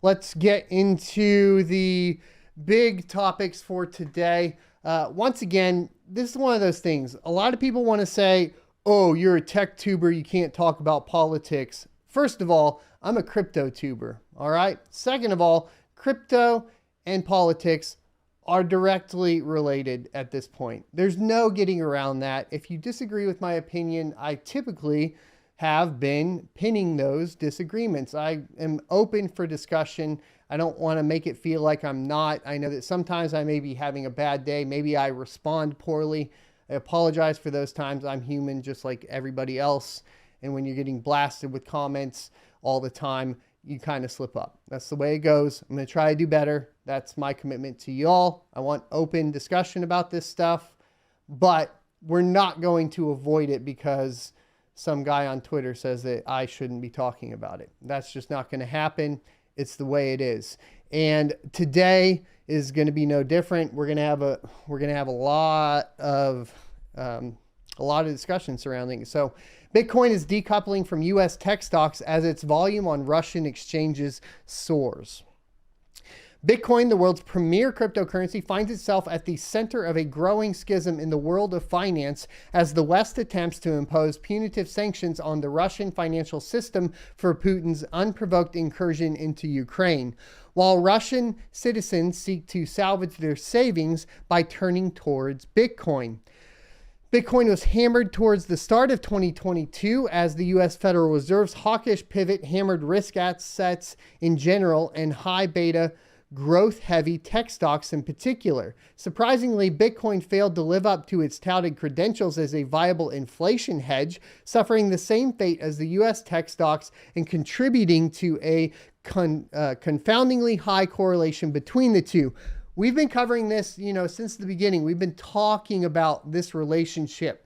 let's get into the big topics for today. Once again, this is one of those things. A lot of people want to say, oh, you're a tech tuber, you can't talk about politics. First of all, I'm a crypto tuber, all right? Second of all, crypto and politics are directly related at this point. There's no getting around that. If you disagree with my opinion, I typically have been pinning those disagreements. I am open for discussion. I don't want to make it feel like I'm not. I know that sometimes I may be having a bad day. Maybe I respond poorly. I apologize for those times. I'm human just like everybody else. And when you're getting blasted with comments all the time, you kind of slip up. That's the way it goes. I'm going to try to do better. That's my commitment to y'all. I want open discussion about this stuff, but we're not going to avoid it because some guy on Twitter says that I shouldn't be talking about it. That's just not going to happen. It's the way it is. And today is going to be no different. We're going to have a lot of discussion surrounding it. So Bitcoin is decoupling from US tech stocks as its volume on Russian exchanges soars. Bitcoin, the world's premier cryptocurrency, finds itself at the center of a growing schism in the world of finance as the West attempts to impose punitive sanctions on the Russian financial system for Putin's unprovoked incursion into Ukraine, while Russian citizens seek to salvage their savings by turning towards Bitcoin. Bitcoin was hammered towards the start of 2022 as the U.S. Federal Reserve's hawkish pivot hammered risk assets in general and high beta growth-heavy tech stocks in particular. Surprisingly, Bitcoin failed to live up to its touted credentials as a viable inflation hedge, suffering the same fate as the U.S. tech stocks and contributing to a confoundingly high correlation between the two. We've been covering this, since the beginning. We've been talking about this relationship.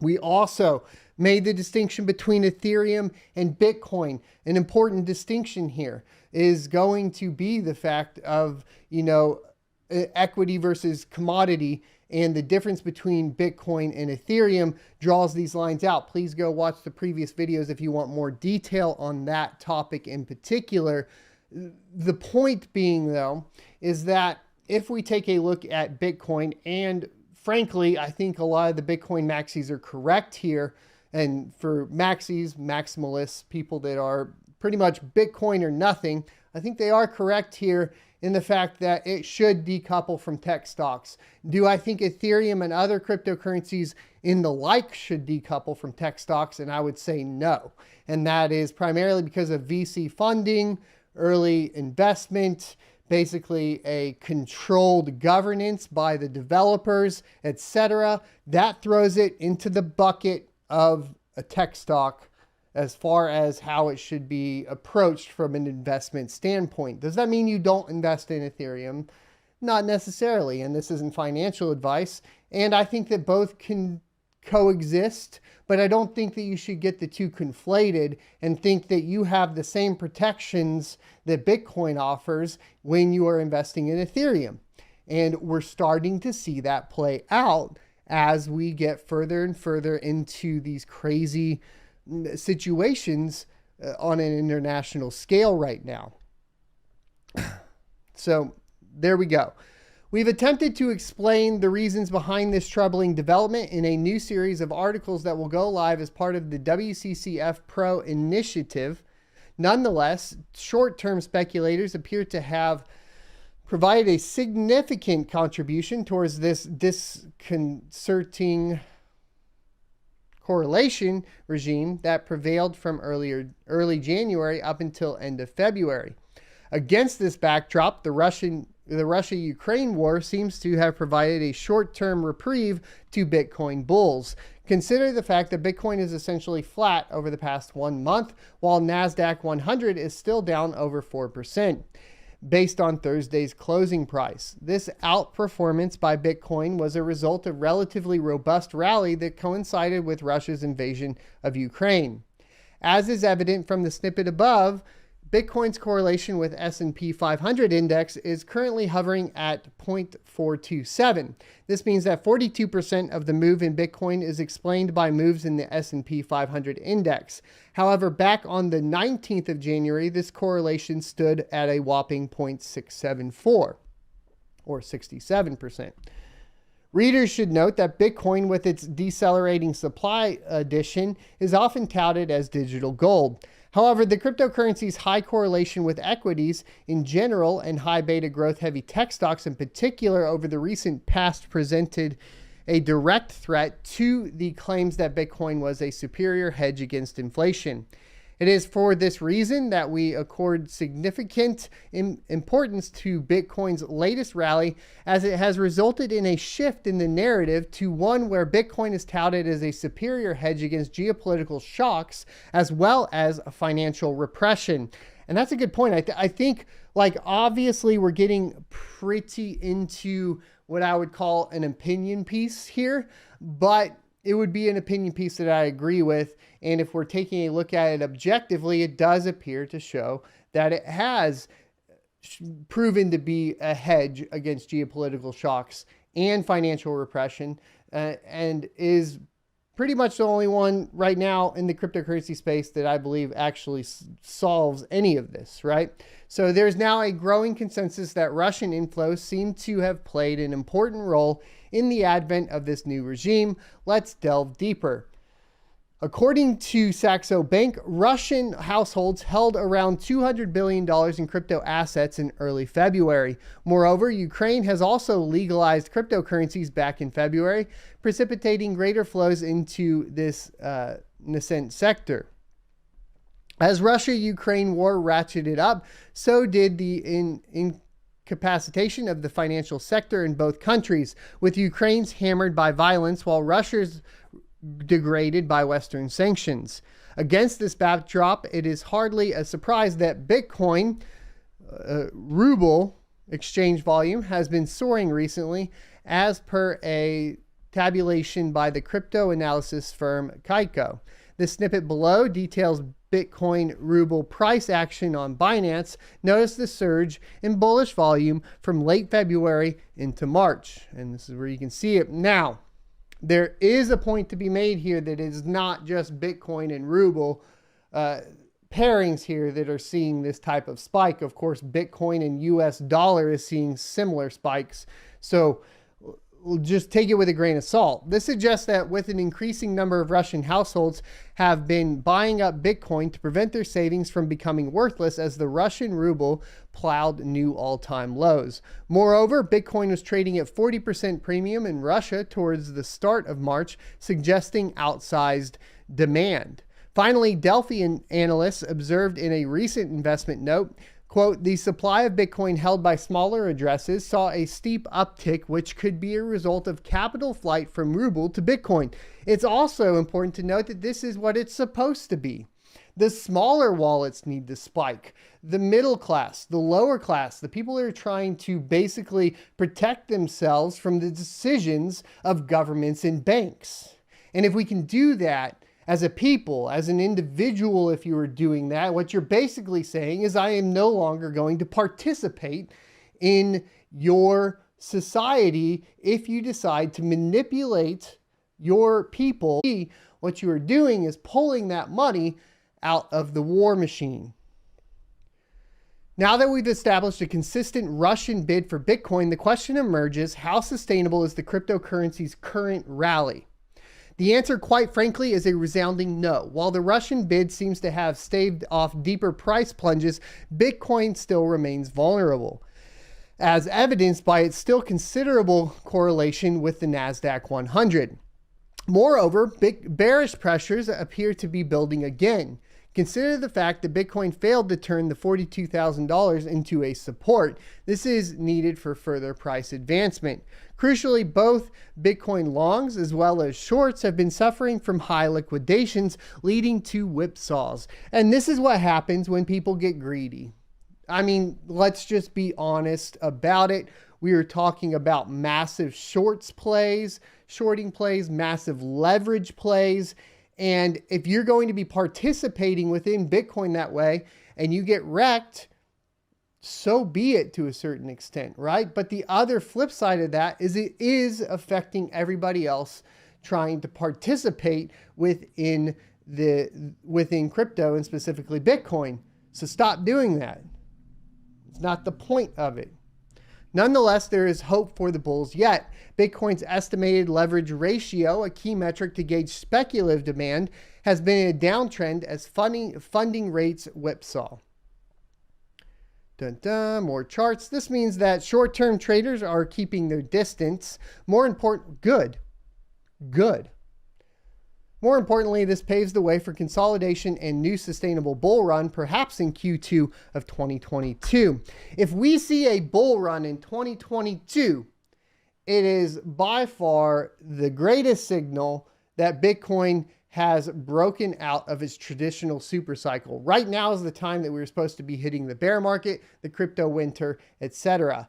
We also made the distinction between Ethereum and Bitcoin. An important distinction here is going to be the fact of, equity versus commodity, and the difference between Bitcoin and Ethereum draws these lines out. Please go watch the previous videos if you want more detail on that topic in particular. The point being, though, is that if we take a look at Bitcoin, and frankly, I think a lot of the Bitcoin maxis are correct here. And for maxis, maximalists, people that are pretty much Bitcoin or nothing, I think they are correct here in the fact that it should decouple from tech stocks. Do I think Ethereum and other cryptocurrencies in the like should decouple from tech stocks? And I would say no. And that is primarily because of VC funding, early investment, basically a controlled governance by the developers, etc. That throws it into the bucket of a tech stock as far as how it should be approached from an investment standpoint. Does that mean you don't invest in Ethereum? Not necessarily, and this isn't financial advice. And I think that both can coexist, but I don't think that you should get the two conflated and think that you have the same protections that Bitcoin offers when you are investing in Ethereum. And we're starting to see that play out as we get further and further into these crazy situations on an international scale right now. So there we go. We've attempted to explain the reasons behind this troubling development in a new series of articles that will go live as part of the WCCF Pro initiative. Nonetheless, short-term speculators appear to have provided a significant contribution towards this disconcerting correlation regime that prevailed from early January up until end of February. Against this backdrop, the Russia-Ukraine war seems to have provided a short-term reprieve to Bitcoin bulls. Consider the fact that Bitcoin is essentially flat over the past 1 month, while NASDAQ 100 is still down over 4%. Based on Thursday's closing price. This outperformance by Bitcoin was a result of relatively robust rally that coincided with Russia's invasion of Ukraine. As is evident from the snippet above, Bitcoin's correlation with S&P 500 index is currently hovering at 0.427. This means that 42% of the move in Bitcoin is explained by moves in the S&P 500 index. However, back on the 19th of January, this correlation stood at a whopping 0.674, or 67%. Readers should note that Bitcoin, with its decelerating supply addition, is often touted as digital gold. However, the cryptocurrency's high correlation with equities in general and high beta growth heavy tech stocks in particular over the recent past presented a direct threat to the claims that Bitcoin was a superior hedge against inflation. It is for this reason that we accord significant importance to Bitcoin's latest rally, as it has resulted in a shift in the narrative to one where Bitcoin is touted as a superior hedge against geopolitical shocks as well as financial repression. And that's a good point. I think, like, obviously we're getting pretty into what I would call an opinion piece here, but it would be an opinion piece that I agree with. And if we're taking a look at it objectively, it does appear to show that it has proven to be a hedge against geopolitical shocks and financial repression, and is pretty much the only one right now in the cryptocurrency space that I believe actually solves any of this, right? So there's now a growing consensus that Russian inflows seem to have played an important role in the advent of this new regime. Let's delve deeper. According to Saxo Bank, Russian households held around $200 billion in crypto assets in early February. Moreover, Ukraine has also legalized cryptocurrencies back in February, precipitating greater flows into this nascent sector. As Russia-Ukraine war ratcheted up, so did the incapacitation of the financial sector in both countries, with Ukraine's hammered by violence while Russia's degraded by Western sanctions. Against this backdrop, it is hardly a surprise that Bitcoin ruble exchange volume has been soaring recently, as per a tabulation by the crypto analysis firm Kaiko. The snippet below details Bitcoin ruble price action on Binance. Notice the surge in bullish volume from late February into March, and this is where you can see it. Now, there is a point to be made here that is not just Bitcoin and ruble pairings here that are seeing this type of spike. Of course, Bitcoin and US dollar is seeing similar spikes. So we'll just take it with a grain of salt. This suggests that with an increasing number of Russian households have been buying up Bitcoin to prevent their savings from becoming worthless as the Russian ruble plowed new all-time lows. Moreover, Bitcoin was trading at 40% premium in Russia towards the start of March, suggesting outsized demand. Finally, Delphi analysts observed in a recent investment note, quote, the supply of Bitcoin held by smaller addresses saw a steep uptick, which could be a result of capital flight from ruble to Bitcoin. It's also important to note that this is what it's supposed to be. The smaller wallets need to spike. The middle class, the lower class, the people that are trying to basically protect themselves from the decisions of governments and banks. And if we can do that, as a people, as an individual, if you were doing that, what you're basically saying is, I am no longer going to participate in your society if you decide to manipulate your people. What you are doing is pulling that money out of the war machine. Now that we've established a consistent Russian bid for Bitcoin, the question emerges, how sustainable is the cryptocurrency's current rally? The answer, quite frankly, is a resounding no. While the Russian bid seems to have staved off deeper price plunges, Bitcoin still remains vulnerable, as evidenced by its still considerable correlation with the NASDAQ 100. Moreover, bearish pressures appear to be building again. Consider the fact that Bitcoin failed to turn the $42,000 into a support. This is needed for further price advancement. Crucially, both Bitcoin longs as well as shorts have been suffering from high liquidations, leading to whipsaws. And this is what happens when people get greedy. I mean, let's just be honest about it. We are talking about massive shorting plays, massive leverage plays. And if you're going to be participating within Bitcoin that way, and you get wrecked, so be it to a certain extent, right? But the other flip side of that is it is affecting everybody else trying to participate within crypto, and specifically Bitcoin. So stop doing that. It's not the point of it. Nonetheless, there is hope for the bulls yet. Bitcoin's estimated leverage ratio, a key metric to gauge speculative demand, has been in a downtrend as funding rates whipsaw. Dun dun, more charts. This means that short-term traders are keeping their distance. More important, good. More importantly, this paves the way for consolidation and new sustainable bull run, perhaps in Q2 of 2022. If we see a bull run in 2022, it is by far the greatest signal that Bitcoin has broken out of its traditional super cycle. Right now is the time that we're supposed to be hitting the bear market, the crypto winter, etc.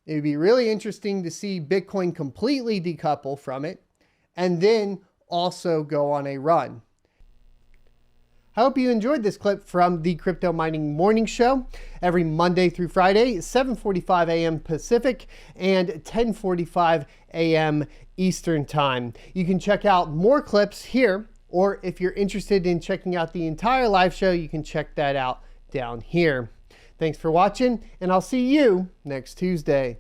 It would be really interesting to see Bitcoin completely decouple from it and then also go on a run. I hope you enjoyed this clip from the Crypto Mining Morning Show every Monday through Friday, 7:45 a.m. Pacific and 10:45 a.m. Eastern Time. You can check out more clips here, or if you're interested in checking out the entire live show, you can check that out down here. Thanks for watching, and I'll see you next Tuesday.